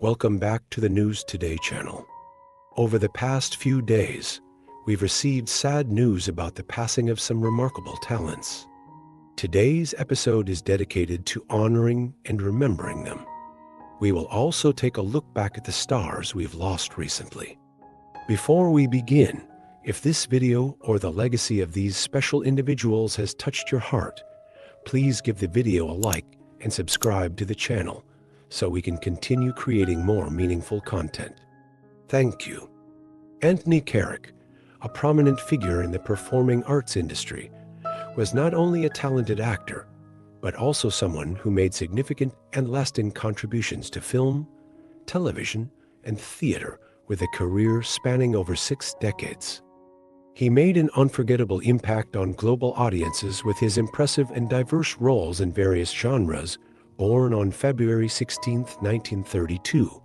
Welcome back to the News Today channel. Over the past few days, we've received sad news about the passing of some remarkable talents. Today's episode is dedicated to honoring and remembering them. We will also take a look back at the stars we've lost recently. Before we begin, if this video or the legacy of these special individuals has touched your heart, please give the video a like and subscribe to the channel so we can continue creating more meaningful content. Thank you. Anthony Carrick, a prominent figure in the performing arts industry, was not only a talented actor, but also someone who made significant and lasting contributions to film, television, and theater with a career spanning over 6 decades. He made an unforgettable impact on global audiences with his impressive and diverse roles in various genres. Born on February 16, 1932,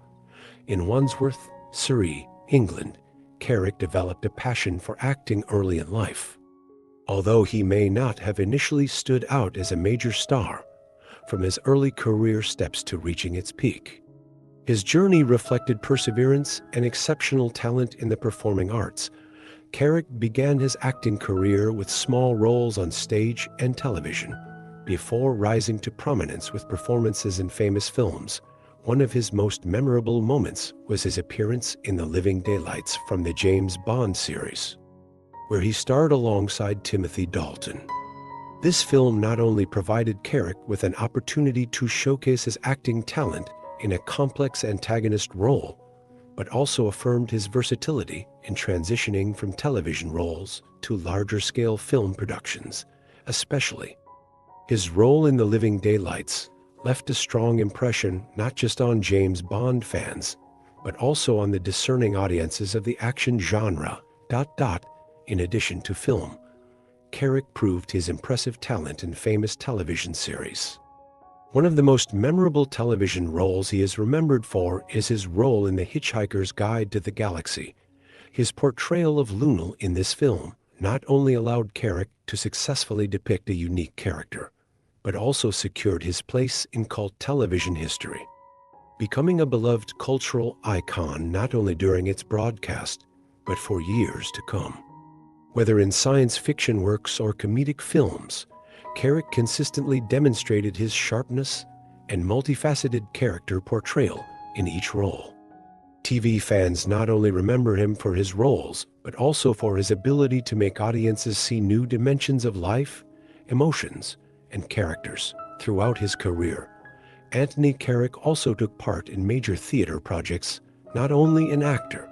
in Wandsworth, Surrey, England, Carrick developed a passion for acting early in life. Although he may not have initially stood out as a major star, from his early career steps to reaching its peak, his journey reflected perseverance and exceptional talent in the performing arts. Carrick began his acting career with small roles on stage and television, before rising to prominence with performances in famous films. One of his most memorable moments was his appearance in The Living Daylights from the James Bond series, where he starred alongside Timothy Dalton. This film not only provided Carrick with an opportunity to showcase his acting talent in a complex antagonist role, but also affirmed his versatility in transitioning from television roles to larger-scale film productions, especially. His role in The Living Daylights left a strong impression not just on James Bond fans, but also on the discerning audiences of the action genre. In addition to film, Carrick proved his impressive talent in famous television series. One of the most memorable television roles he is remembered for is his role in The Hitchhiker's Guide to the Galaxy. His portrayal of Lunel in this film not only allowed Carrick to successfully depict a unique character, but also secured his place in cult television history, becoming a beloved cultural icon not only during its broadcast, but for years to come. Whether in science fiction works or comedic films, Carrick consistently demonstrated his sharpness and multifaceted character portrayal in each role. TV fans not only remember him for his roles, but also for his ability to make audiences see new dimensions of life, emotions, and characters. Throughout his career, Anthony Carrick also took part in major theater projects. Not only an actor,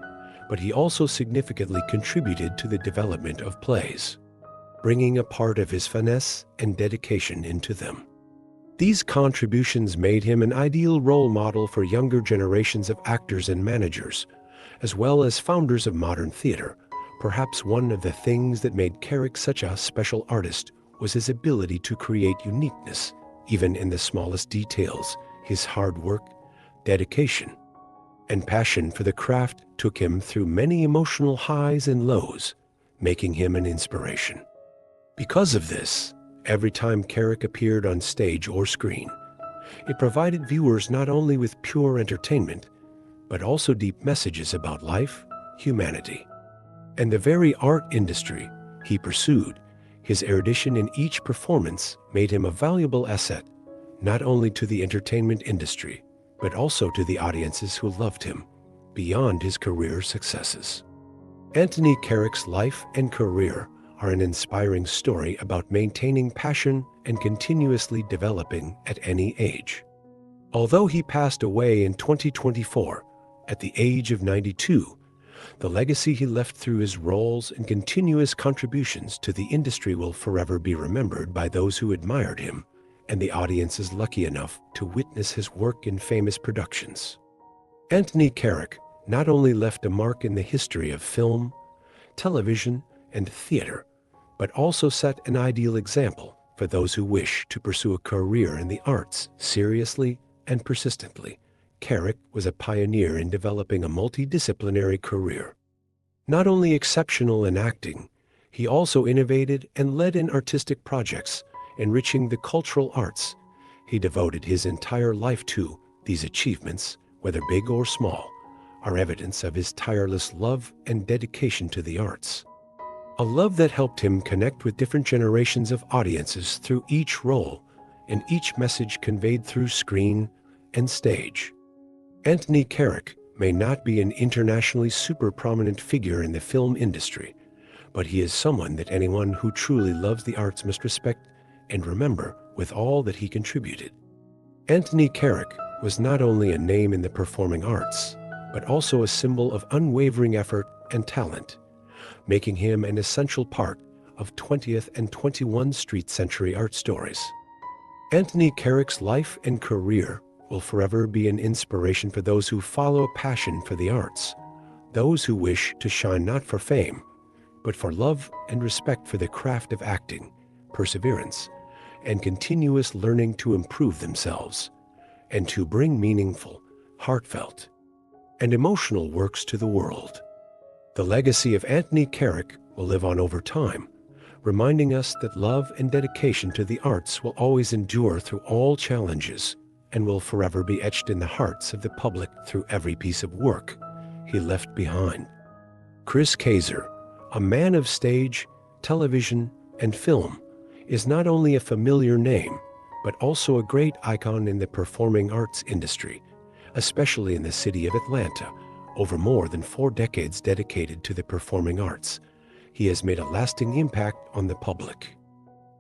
but he also significantly contributed to the development of plays, bringing a part of his finesse and dedication into them. These contributions made him an ideal role model for younger generations of actors and managers, as well as founders of modern theater. Perhaps one of the things that made Carrick such a special artist was his ability to create uniqueness, even in the smallest details. His hard work, dedication, and passion for the craft took him through many emotional highs and lows, making him an inspiration. Because of this, every time Carrick appeared on stage or screen, it provided viewers not only with pure entertainment, but also deep messages about life, humanity, and the very art industry he pursued. His erudition in each performance made him a valuable asset, not only to the entertainment industry, but also to the audiences who loved him beyond his career successes. Anthony Carrick's life and career are an inspiring story about maintaining passion and continuously developing at any age. Although he passed away in 2024 at the age of 92, the legacy he left through his roles and continuous contributions to the industry will forever be remembered by those who admired him and the audiences lucky enough to witness his work in famous productions. Anthony Carrick not only left a mark in the history of film, television, and theater, but also set an ideal example for those who wish to pursue a career in the arts seriously and persistently. Carrick was a pioneer in developing a multidisciplinary career. Not only exceptional in acting, he also innovated and led in artistic projects, enriching the cultural arts. He devoted his entire life to these achievements, whether big or small, are evidence of his tireless love and dedication to the arts. A love that helped him connect with different generations of audiences through each role and each message conveyed through screen and stage. Anthony Carrick may not be an internationally super prominent figure in the film industry, but he is someone that anyone who truly loves the arts must respect and remember with all that he contributed. Anthony Carrick was not only a name in the performing arts, but also a symbol of unwavering effort and talent, making him an essential part of 20th and 21st century art stories. Anthony Carrick's life and career will forever be an inspiration for those who follow a passion for the arts, those who wish to shine not for fame, but for love and respect for the craft of acting, perseverance, and continuous learning to improve themselves, and to bring meaningful, heartfelt, and emotional works to the world. The legacy of Anthony Carrick will live on over time, reminding us that love and dedication to the arts will always endure through all challenges and will forever be etched in the hearts of the public through every piece of work he left behind. Chris Kayser, a man of stage, television, and film, is not only a familiar name, but also a great icon in the performing arts industry, especially in the city of Atlanta. Over more than 4 decades dedicated to the performing arts, he has made a lasting impact on the public,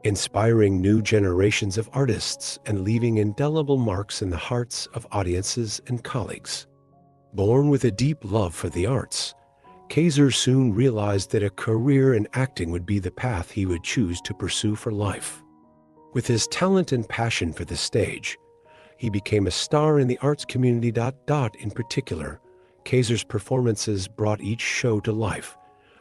inspiring new generations of artists and leaving indelible marks in the hearts of audiences and colleagues. Born with a deep love for the arts, Kayser soon realized that a career in acting would be the path he would choose to pursue for life. With his talent and passion for the stage, he became a star in the arts community. In particular, Kayser's performances brought each show to life,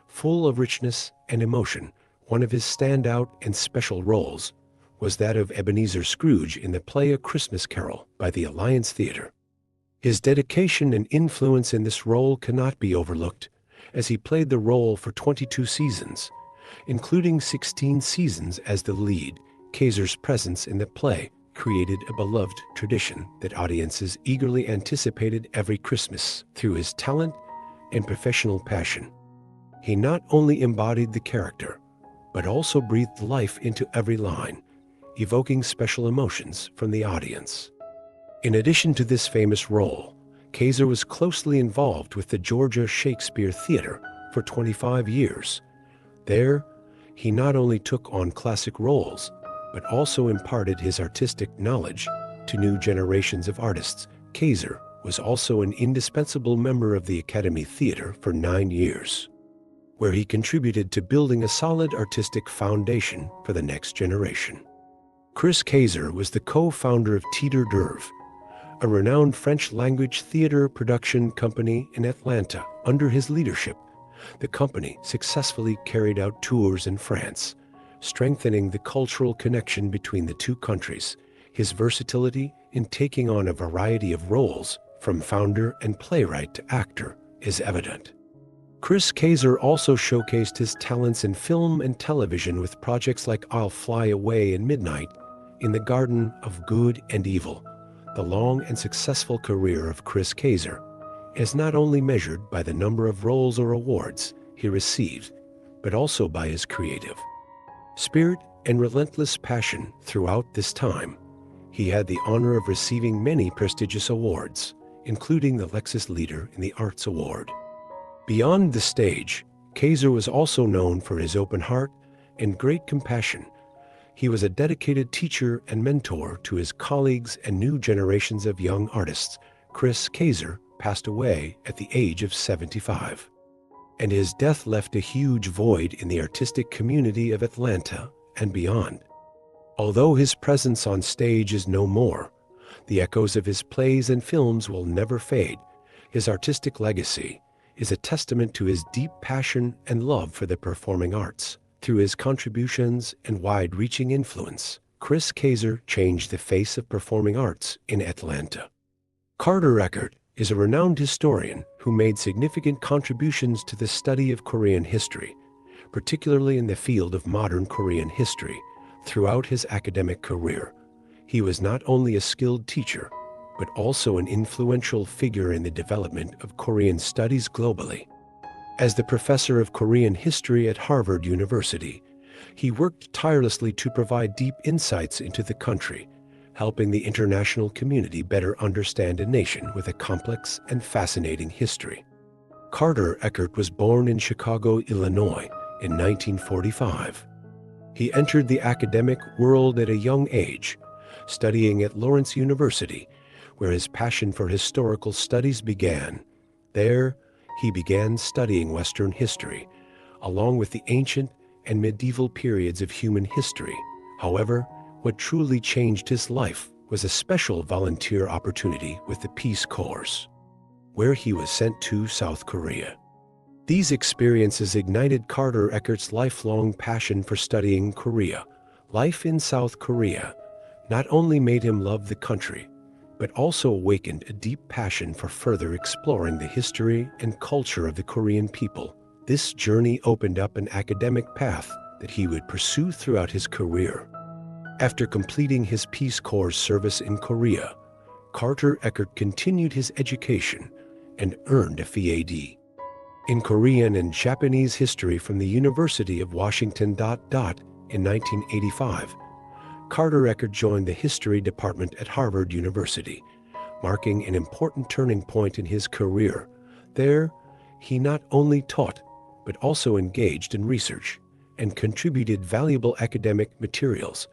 full of richness and emotion. One of his standout and special roles was that of Ebenezer Scrooge in the play A Christmas Carol by the Alliance Theatre. His dedication and influence in this role cannot be overlooked, as he played the role for 22 seasons, including 16 seasons as the lead. Kayser's presence in the play created a beloved tradition that audiences eagerly anticipated every Christmas. Through his talent and professional passion, he not only embodied the character, but also breathed life into every line, evoking special emotions from the audience. In addition to this famous role, Kayser was closely involved with the Georgia Shakespeare Theatre for 25 years. There, he not only took on classic roles, but also imparted his artistic knowledge to new generations of artists. Kayser was also an indispensable member of the Academy Theatre for 9 years, where he contributed to building a solid artistic foundation for the next generation. Chris Kayser was the co-founder of Theatre d'Oeuvre, a renowned French-language theater production company in Atlanta. Under his leadership, the company successfully carried out tours in France, strengthening the cultural connection between the two countries. His versatility in taking on a variety of roles, from founder and playwright to actor, is evident. Chris Kayser also showcased his talents in film and television with projects like I'll Fly Away and Midnight in the Garden of Good and Evil. The long and successful career of Chris Kayser is not only measured by the number of roles or awards he received, but also by his creative spirit and relentless passion. Throughout this time, he had the honor of receiving many prestigious awards, including the Lexus Leader in the Arts Award. Beyond the stage, Kayser was also known for his open heart and great compassion. He was a dedicated teacher and mentor to his colleagues and new generations of young artists. Chris Kayser passed away at the age of 75, and his death left a huge void in the artistic community of Atlanta and beyond. Although his presence on stage is no more, the echoes of his plays and films will never fade. His artistic legacy is a testament to his deep passion and love for the performing arts. Through his contributions and wide-reaching influence, Chris Kayser changed the face of performing arts in Atlanta. Carter Eckert is a renowned historian who made significant contributions to the study of Korean history, particularly in the field of modern Korean history. Throughout his academic career, he was not only a skilled teacher, but also an influential figure in the development of Korean studies globally. As the professor of Korean history at Harvard University, he worked tirelessly to provide deep insights into the country, helping the international community better understand a nation with a complex and fascinating history. Carter Eckert was born in Chicago, Illinois, in 1945. He entered the academic world at a young age, studying at Lawrence University, where his passion for historical studies began. There, he began studying Western history, along with the ancient and medieval periods of human history. However, what truly changed his life was a special volunteer opportunity with the Peace Corps, where he was sent to South Korea. These experiences ignited Carter Eckert's lifelong passion for studying Korea. Life in South Korea not only made him love the country, but also awakened a deep passion for further exploring the history and culture of the Korean people. This journey opened up an academic path that he would pursue throughout his career. After completing his Peace Corps service in Korea, Carter Eckert continued his education and earned a PhD in Korean and Japanese history from the University of Washington. In 1985, Carter Eckert joined the history department at Harvard University, marking an important turning point in his career. There, he not only taught, but also engaged in research and contributed valuable academic materials,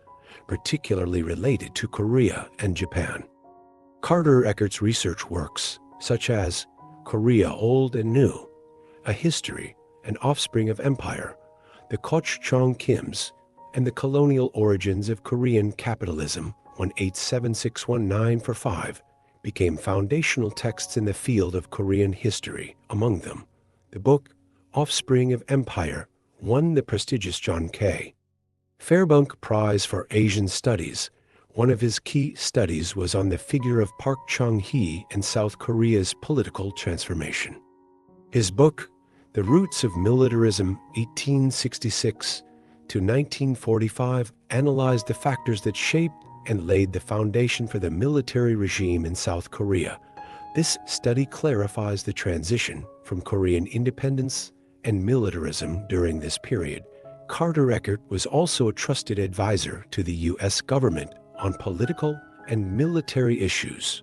particularly related to Korea and Japan. Carter Eckert's research works, such as Korea Old and New, A History and Offspring of Empire, the Kochchong Kims, and the Colonial Origins of Korean Capitalism, 1876194-5, became foundational texts in the field of Korean history. Among them, the book Offspring of Empire won the prestigious John K. Fairbank Prize for Asian Studies. One of his key studies was on the figure of Park Chung-hee and South Korea's political transformation. His book, The Roots of Militarism, 1866 to 1945, analyzed the factors that shaped and laid the foundation for the military regime in South Korea. This study clarifies the transition from Korean independence and militarism during this period. Carter Eckert was also a trusted advisor to the U.S. government on political and military issues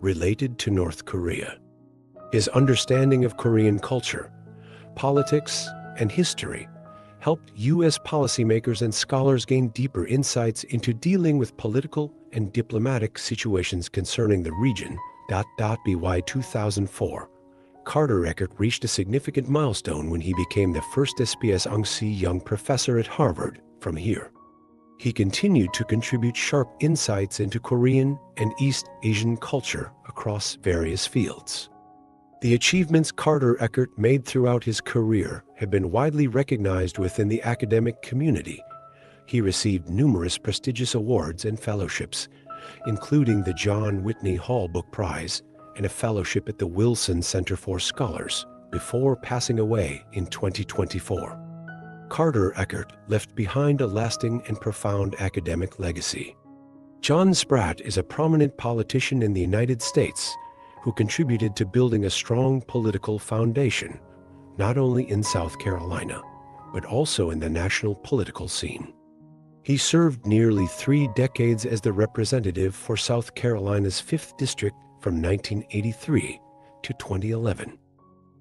related to North Korea. His understanding of Korean culture, politics, and history helped U.S. policymakers and scholars gain deeper insights into dealing with political and diplomatic situations concerning the region. By 2004, Carter Eckert reached a significant milestone when he became the first SPS Ung-si Young Professor at Harvard. From here, he continued to contribute sharp insights into Korean and East Asian culture across various fields. The achievements Carter Eckert made throughout his career have been widely recognized within the academic community. He received numerous prestigious awards and fellowships, including the John Whitney Hall Book Prize and a fellowship at the Wilson Center for Scholars, before passing away in 2024. Carter Eckert left behind a lasting and profound academic legacy. John Spratt is a prominent politician in the United States who contributed to building a strong political foundation, not only in South Carolina, but also in the national political scene. He served nearly 3 decades as the representative for South Carolina's 5th District from 1983 to 2011.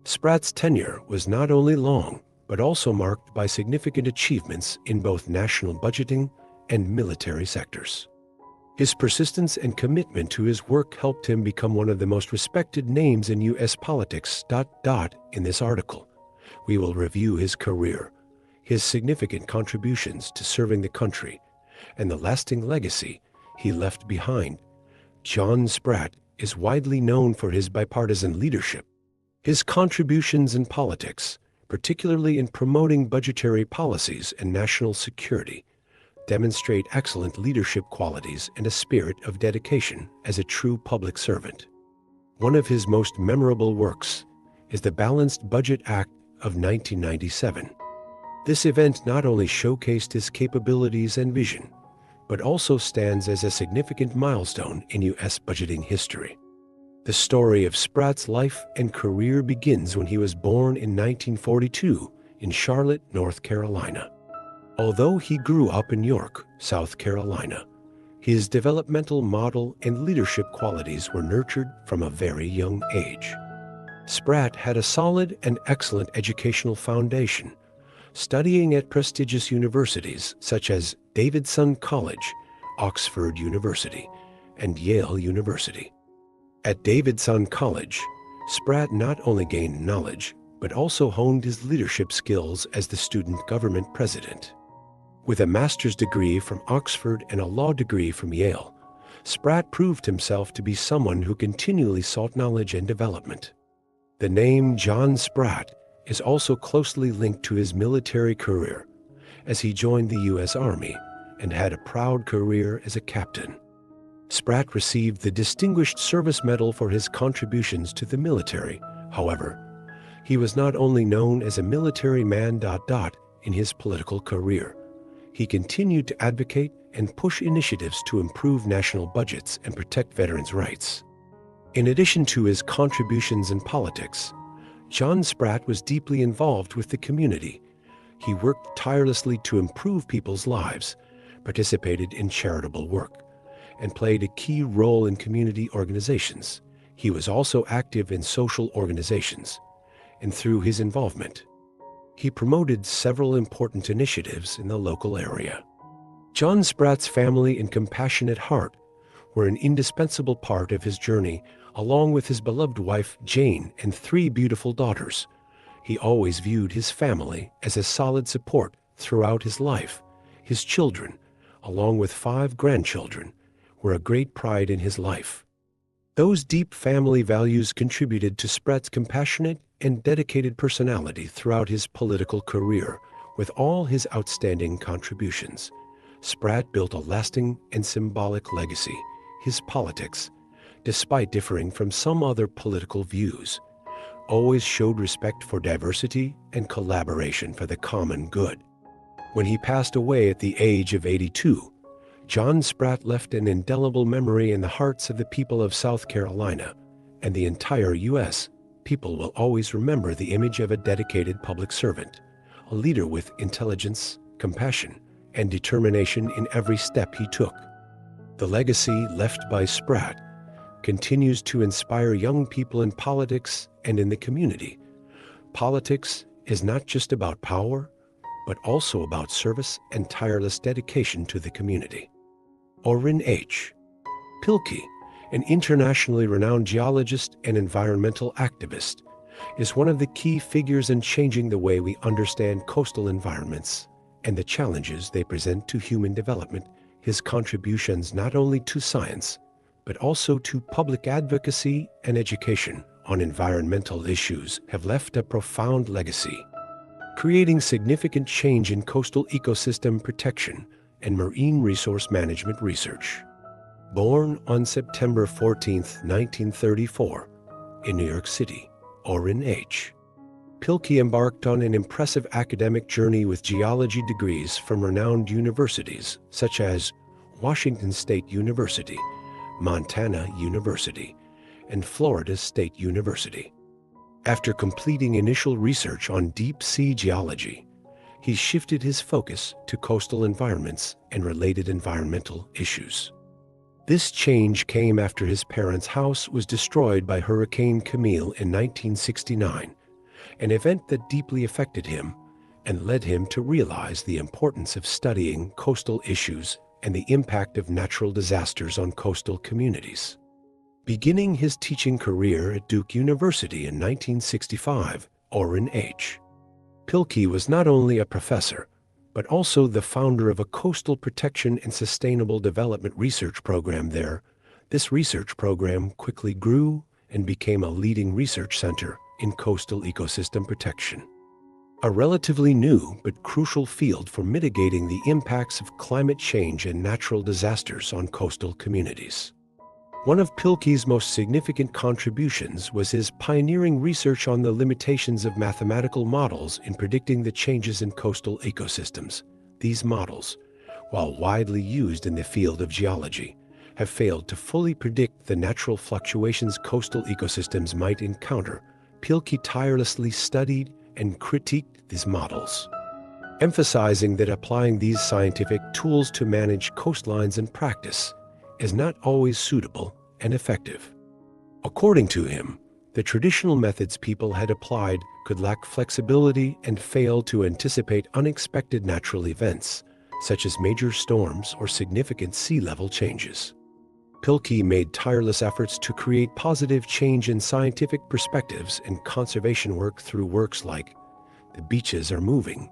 Spratt's tenure was not only long, but also marked by significant achievements in both national budgeting and military sectors. His persistence and commitment to his work helped him become one of the most respected names in U.S. politics. In this article, we will review his career, his significant contributions to serving the country, and the lasting legacy he left behind. John Spratt is widely known for his bipartisan leadership. His contributions in politics, particularly in promoting budgetary policies and national security, demonstrate excellent leadership qualities and a spirit of dedication as a true public servant. One of his most memorable works is the Balanced Budget Act of 1997. This event not only showcased his capabilities and vision, but also stands as a significant milestone in U.S. budgeting history. The story of Spratt's life and career begins when he was born in 1942 in Charlotte, North Carolina. Although he grew up in York, South Carolina, his developmental model and leadership qualities were nurtured from a very young age. Spratt had a solid and excellent educational foundation, studying at prestigious universities such as Davidson College, Oxford University, and Yale University. At Davidson College, Spratt not only gained knowledge, but also honed his leadership skills as the student government president. With a master's degree from Oxford and a law degree from Yale, Spratt proved himself to be someone who continually sought knowledge and development. The name John Spratt is also closely linked to his military career, as he joined the U.S. Army and had a proud career as a captain. Spratt received the Distinguished Service Medal for his contributions to the military. However, he was not only known as a military man. In his political career, he continued to advocate and push initiatives to improve national budgets and protect veterans' rights. In addition to his contributions in politics, John Spratt was deeply involved with the community. He worked tirelessly to improve people's lives, participated in charitable work, and played a key role in community organizations. He was also active in social organizations, and through his involvement, he promoted several important initiatives in the local area. John Spratt's family and compassionate heart were an indispensable part of his journey, along with his beloved wife, Jane, and 3 beautiful daughters. He always viewed his family as a solid support throughout his life. His children, along with 5 grandchildren, were a great pride in his life. Those deep family values contributed to Spratt's compassionate and dedicated personality throughout his political career. With all his outstanding contributions, Spratt built a lasting and symbolic legacy. His politics, despite differing from some other political views, always showed respect for diversity and collaboration for the common good. When he passed away at the age of 82, John Spratt left an indelible memory in the hearts of the people of South Carolina and the entire U.S. People will always remember the image of a dedicated public servant, a leader with intelligence, compassion, and determination in every step he took. The legacy left by Spratt continues to inspire young people in politics and in the community. Politics is not just about power, but also about service and tireless dedication to the community. Orrin H. Pilkey, an internationally renowned geologist and environmental activist, is one of the key figures in changing the way we understand coastal environments and the challenges they present to human development. His contributions not only to science, but also to public advocacy and education on environmental issues have left a profound legacy, creating significant change in coastal ecosystem protection and marine resource management research. Born on September 14, 1934, in New York City, Orrin H. Pilkey embarked on an impressive academic journey with geology degrees from renowned universities such as Washington State University, Montana University, and Florida State University. After completing initial research on deep-sea geology, he shifted his focus to coastal environments and related environmental issues. This change came after his parents' house was destroyed by Hurricane Camille in 1969, an event that deeply affected him and led him to realize the importance of studying coastal issues and the impact of natural disasters on coastal communities. Beginning his teaching career at Duke University in 1965, Orrin H. Pilkey was not only a professor, but also the founder of a coastal protection and sustainable development research program there. This research program quickly grew and became a leading research center in coastal ecosystem protection, a relatively new but crucial field for mitigating the impacts of climate change and natural disasters on coastal communities. One of Pilkey's most significant contributions was his pioneering research on the limitations of mathematical models in predicting the changes in coastal ecosystems. These models, while widely used in the field of geology, have failed to fully predict the natural fluctuations coastal ecosystems might encounter. Pilkey tirelessly studied and critiqued these models, emphasizing that applying these scientific tools to manage coastlines in practice is not always suitable and effective. According to him, the traditional methods people had applied could lack flexibility and fail to anticipate unexpected natural events, such as major storms or significant sea level changes. Pilkey made tireless efforts to create positive change in scientific perspectives and conservation work through works like The Beaches Are Moving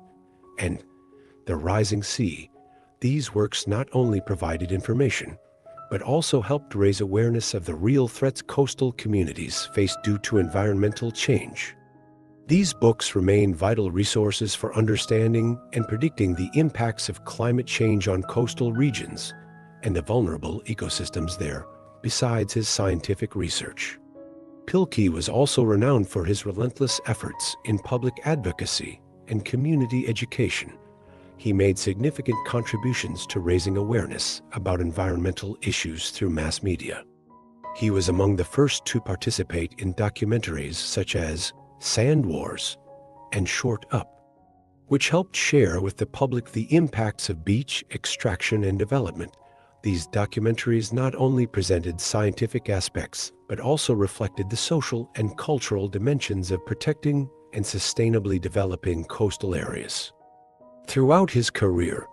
and The Rising Sea. These works not only provided information, but also helped raise awareness of the real threats coastal communities face due to environmental change. These books remain vital resources for understanding and predicting the impacts of climate change on coastal regions and the vulnerable ecosystems there. Besides his scientific research, Pilkey was also renowned for his relentless efforts in public advocacy and community education. He made significant contributions to raising awareness about environmental issues through mass media. He was among the first to participate in documentaries such as Sand Wars and Short Up, which helped share with the public the impacts of beach extraction and development. These documentaries not only presented scientific aspects, but also reflected the social and cultural dimensions of protecting and sustainably developing coastal areas. Throughout his career,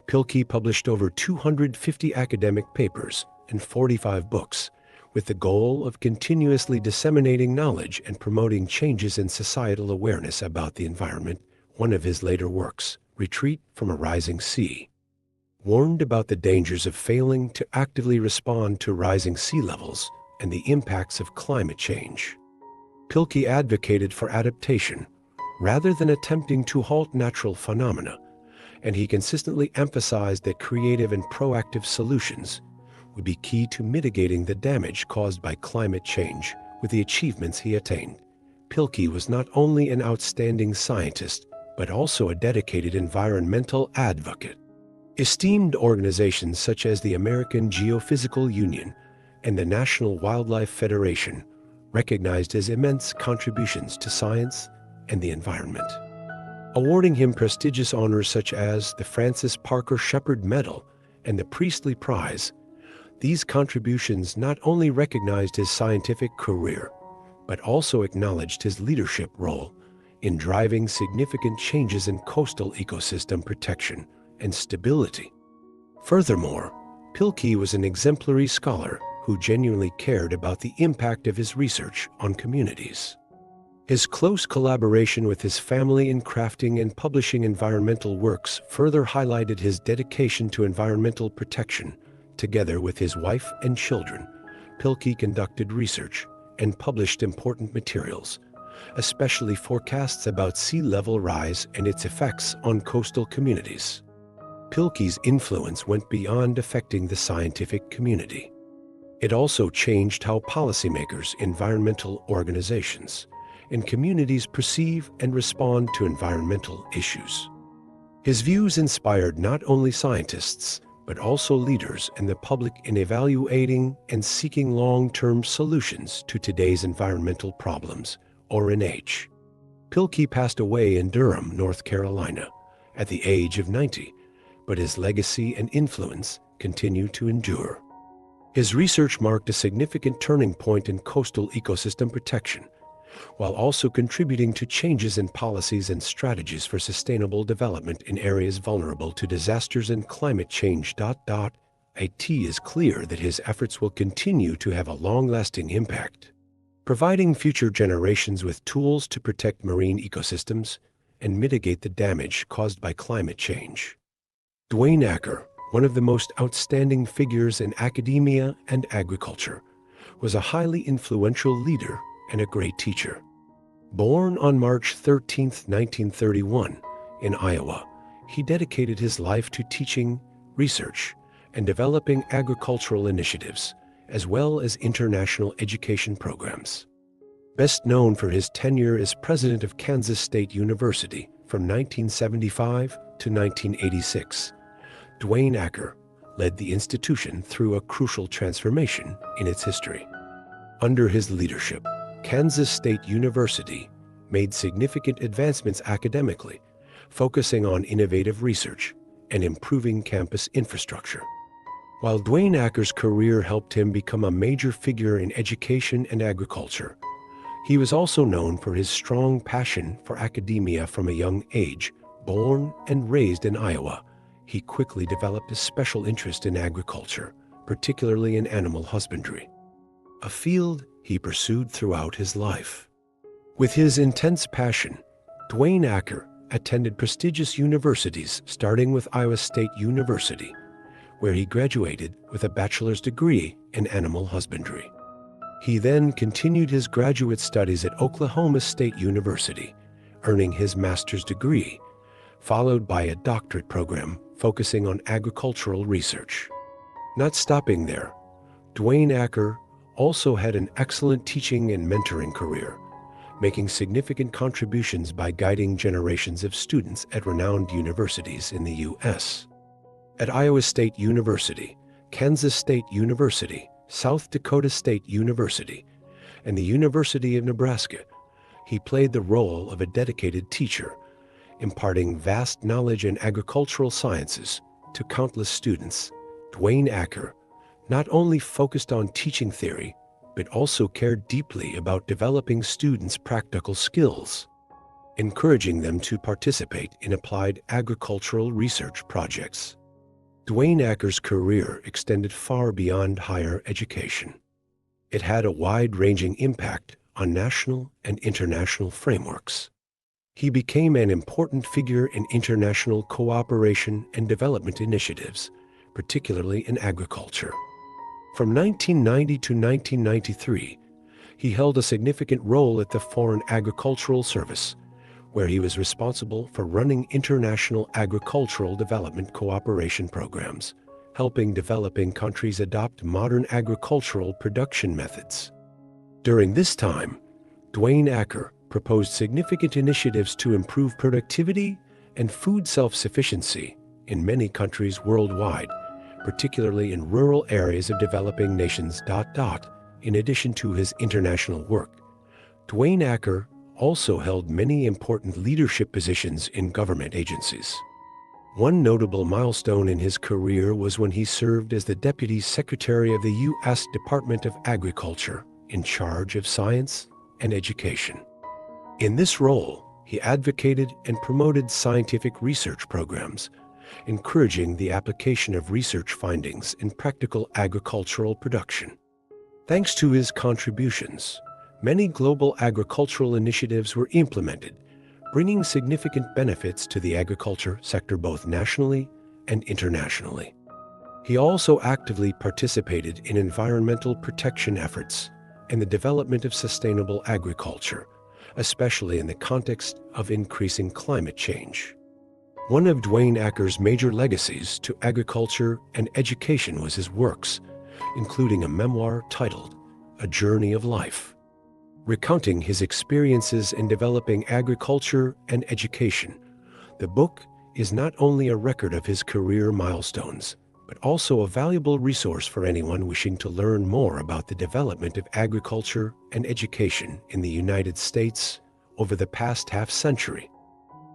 Pilkey published over 250 academic papers and 45 books, with the goal of continuously disseminating knowledge and promoting changes in societal awareness about the environment. One of his later works, Retreat from a Rising Sea, warned about the dangers of failing to actively respond to rising sea levels and the impacts of climate change. Pilkey advocated for adaptation rather than attempting to halt natural phenomena, and he consistently emphasized that creative and proactive solutions would be key to mitigating the damage caused by climate change. With the achievements he attained, Pilkey was not only an outstanding scientist, but also a dedicated environmental advocate. Esteemed organizations such as the American Geophysical Union and the National Wildlife Federation recognized his immense contributions to science and the environment, awarding him prestigious honors such as the Francis Parker Shepard Medal and the Priestley Prize. These contributions not only recognized his scientific career, but also acknowledged his leadership role in driving significant changes in coastal ecosystem protection and stability. Furthermore, Pilkey was an exemplary scholar who genuinely cared about the impact of his research on communities. His close collaboration with his family in crafting and publishing environmental works further highlighted his dedication to environmental protection. Together with his wife and children, Pilkey conducted research and published important materials, especially forecasts about sea level rise and its effects on coastal communities. Pilkey's influence went beyond affecting the scientific community. It also changed how policymakers, environmental organizations, and communities perceive and respond to environmental issues. His views inspired not only scientists, but also leaders and the public in evaluating and seeking long-term solutions to today's environmental problems. R.N.H. Pilkey passed away in Durham, North Carolina, at the age of 90, but his legacy and influence continue to endure. His research marked a significant turning point in coastal ecosystem protection, while also contributing to changes in policies and strategies for sustainable development in areas vulnerable to disasters and climate change. It is clear that his efforts will continue to have a long-lasting impact, providing future generations with tools to protect marine ecosystems and mitigate the damage caused by climate change. Dwayne Acker, one of the most outstanding figures in academia and agriculture, was a highly influential leader and a great teacher. Born on March 13, 1931, in Iowa, he dedicated his life to teaching, research, and developing agricultural initiatives, as well as international education programs. Best known for his tenure as president of Kansas State University from 1975 to 1986, Dwayne Acker led the institution through a crucial transformation in its history. Under his leadership, Kansas State University made significant advancements academically, focusing on innovative research and improving campus infrastructure. While Dwayne Acker's career helped him become a major figure in education and agriculture, he was also known for his strong passion for academia from a young age. Born and raised in Iowa, he quickly developed a special interest in agriculture, particularly in animal husbandry, a field he pursued throughout his life. With his intense passion, Dwayne Acker attended prestigious universities, starting with Iowa State University, where he graduated with a bachelor's degree in animal husbandry. He then continued his graduate studies at Oklahoma State University, earning his master's degree, followed by a doctorate program focusing on agricultural research. Not stopping there, Dwayne Acker also had an excellent teaching and mentoring career, making significant contributions by guiding generations of students at renowned universities in the U.S. At Iowa State University, Kansas State University, South Dakota State University, and the University of Nebraska, he played the role of a dedicated teacher, imparting vast knowledge in agricultural sciences to countless students. Dwayne Acker not only focused on teaching theory, but also cared deeply about developing students' practical skills, encouraging them to participate in applied agricultural research projects. Dwayne Acker's career extended far beyond higher education. It had a wide-ranging impact on national and international frameworks. He became an important figure in international cooperation and development initiatives, particularly in agriculture. From 1990 to 1993, he held a significant role at the Foreign Agricultural Service, where he was responsible for running international agricultural development cooperation programs, helping developing countries adopt modern agricultural production methods. During this time, Dwayne Acker proposed significant initiatives to improve productivity and food self-sufficiency in many countries worldwide, particularly in rural areas of developing nations. In addition to his international work, Dwayne Acker also held many important leadership positions in government agencies. One notable milestone in his career was when he served as the Deputy Secretary of the U.S. Department of Agriculture, in charge of science and education. In this role, he advocated and promoted scientific research programs, encouraging the application of research findings in practical agricultural production. Thanks to his contributions, many global agricultural initiatives were implemented, bringing significant benefits to the agriculture sector both nationally and internationally. He also actively participated in environmental protection efforts and the development of sustainable agriculture, especially in the context of increasing climate change. One of Dwayne Acker's major legacies to agriculture and education was his works, including a memoir titled A Journey of Life. Recounting his experiences in developing agriculture and education, the book is not only a record of his career milestones, but also a valuable resource for anyone wishing to learn more about the development of agriculture and education in the United States over the past half-century.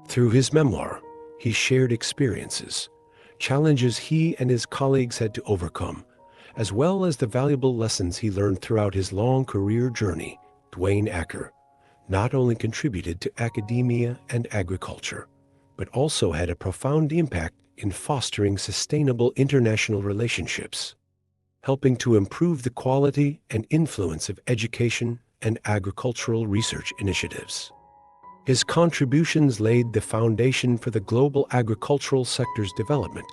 Through his memoir, he shared experiences, challenges he and his colleagues had to overcome, as well as the valuable lessons he learned throughout his long career journey. Dwayne Acker not only contributed to academia and agriculture, but also had a profound impact in fostering sustainable international relationships, helping to improve the quality and influence of education and agricultural research initiatives. His contributions laid the foundation for the global agricultural sector's development,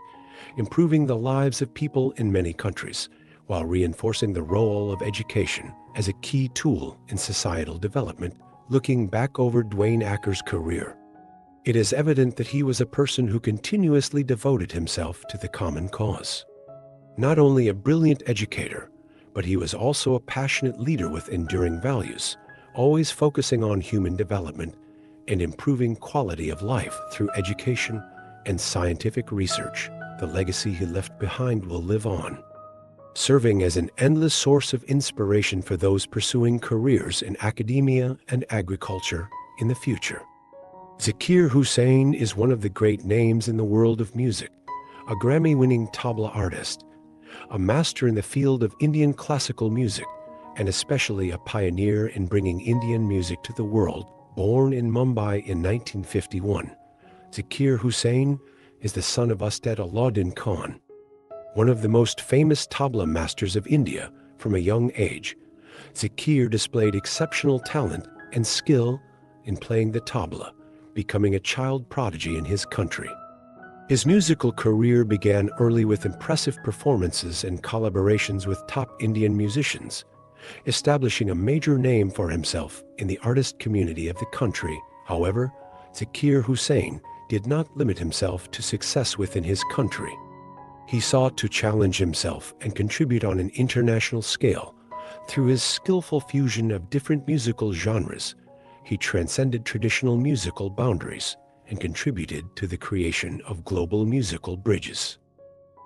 improving the lives of people in many countries, while reinforcing the role of education as a key tool in societal development. Looking back over Dwayne Acker's career, it is evident that he was a person who continuously devoted himself to the common cause. Not only a brilliant educator, but he was also a passionate leader with enduring values, always focusing on human development and improving quality of life through education and scientific research. The the legacy he left behind will live on, serving as an endless source of inspiration for those pursuing careers in academia and agriculture in the future. Zakir Hussain is one of the great names in the world of music, a Grammy-winning tabla artist, a master in the field of Indian classical music, and especially a pioneer in bringing Indian music to the world. Born in Mumbai in 1951, Zakir Hussain is the son of Ustad Alauddin Khan, one of the most famous tabla masters of India. From a young age, Zakir displayed exceptional talent and skill in playing the tabla, becoming a child prodigy in his country. His musical career began early with impressive performances and collaborations with top Indian musicians, establishing a major name for himself in the artist community of the country. However, Zakir Hussain did not limit himself to success within his country. He sought to challenge himself and contribute on an international scale. Through his skillful fusion of different musical genres, he transcended traditional musical boundaries and contributed to the creation of global musical bridges.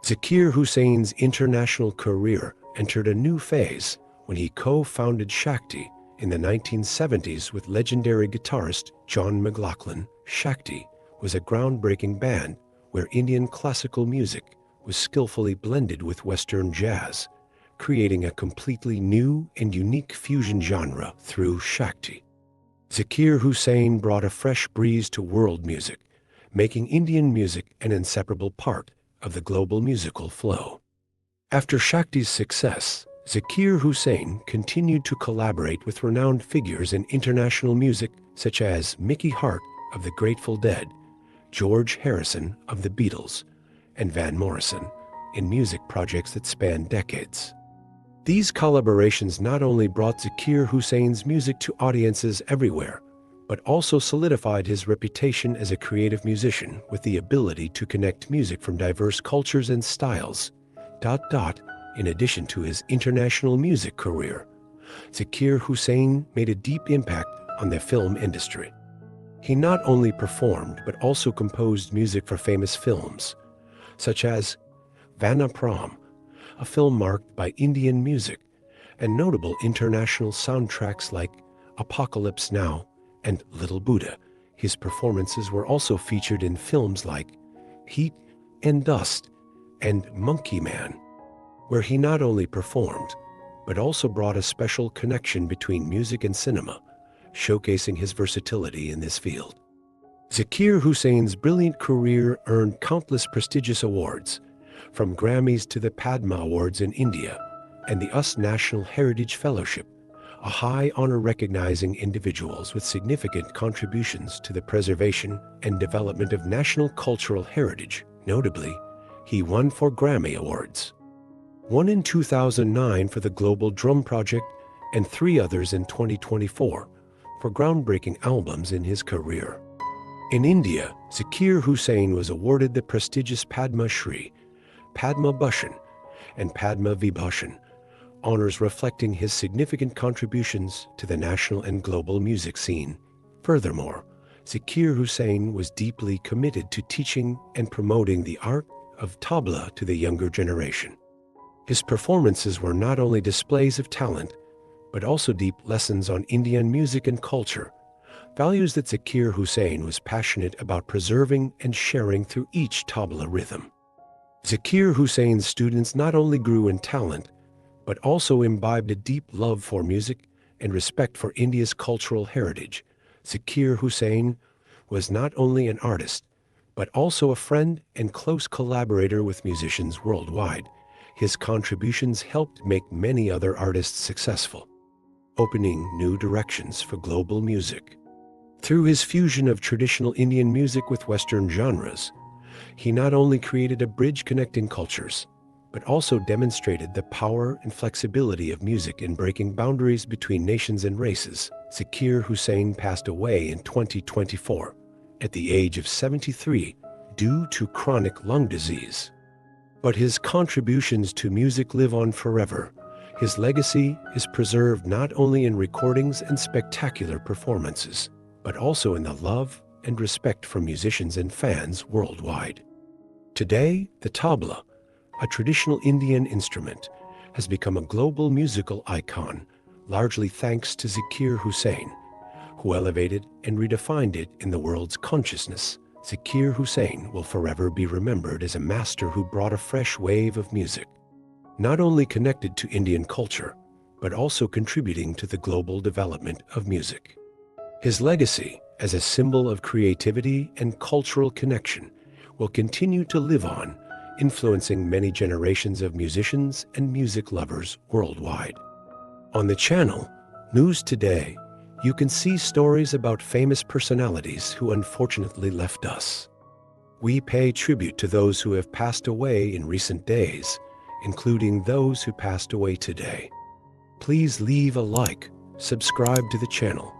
Zakir Hussain's international career entered a new phase when he co-founded Shakti in the 1970s with legendary guitarist John McLaughlin. Shakti was a groundbreaking band where Indian classical music was skillfully blended with Western jazz, creating a completely new and unique fusion genre through Shakti. Zakir Hussain brought a fresh breeze to world music, making Indian music an inseparable part of the global musical flow. After Shakti's success, Zakir Hussain continued to collaborate with renowned figures in international music such as Mickey Hart of the Grateful Dead, George Harrison of the Beatles, and Van Morrison in music projects that spanned decades. These collaborations not only brought Zakir Hussain's music to audiences everywhere, but also solidified his reputation as a creative musician with the ability to connect music from diverse cultures and styles. In addition to his international music career, Zakir Hussain made a deep impact on the film industry. He not only performed but also composed music for famous films, such as Vanapram, a film marked by Indian music, and notable international soundtracks like Apocalypse Now and Little Buddha. His performances were also featured in films like Heat and Dust and Monkey Man, where he not only performed, but also brought a special connection between music and cinema, showcasing his versatility in this field. Zakir Hussain's brilliant career earned countless prestigious awards, from Grammys to the Padma Awards in India and the US National Heritage Fellowship, a high honor recognizing individuals with significant contributions to the preservation and development of national cultural heritage. Notably, he won 4 Grammy Awards, one in 2009 for the Global Drum Project and 3 others in 2024 for groundbreaking albums in his career. In India, Zakir Hussain was awarded the prestigious Padma Shri, Padma Bhushan, and Padma Vibhushan, honors reflecting his significant contributions to the national and global music scene. Furthermore, Zakir Hussain was deeply committed to teaching and promoting the art of tabla to the younger generation. His performances were not only displays of talent, but also deep lessons on Indian music and culture, values that Zakir Hussain was passionate about preserving and sharing through each tabla rhythm. Zakir Hussain's students not only grew in talent, but also imbibed a deep love for music and respect for India's cultural heritage. Zakir Hussain was not only an artist, but also a friend and close collaborator with musicians worldwide. His contributions helped make many other artists successful, opening new directions for global music. Through his fusion of traditional Indian music with Western genres, he not only created a bridge connecting cultures, but also demonstrated the power and flexibility of music in breaking boundaries between nations and races. Zakir Hussain passed away in 2024 at the age of 73 due to chronic lung disease. But his contributions to music live on forever. His legacy is preserved not only in recordings and spectacular performances, but also in the love and respect for musicians and fans worldwide. Today, the tabla, a traditional Indian instrument, has become a global musical icon, largely thanks to Zakir Hussain, who elevated and redefined it in the world's consciousness. Zakir Hussain will forever be remembered as a master who brought a fresh wave of music, not only connected to Indian culture, but also contributing to the global development of music. His legacy as a symbol of creativity and cultural connection will continue to live on, influencing many generations of musicians and music lovers worldwide. On the channel, News Today, you can see stories about famous personalities who unfortunately left us. We pay tribute to those who have passed away in recent days, including those who passed away today. Please leave a like, subscribe to the channel,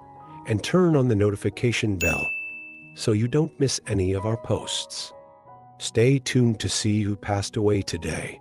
and turn on the notification bell so you don't miss any of our posts. Stay tuned to see who passed away today.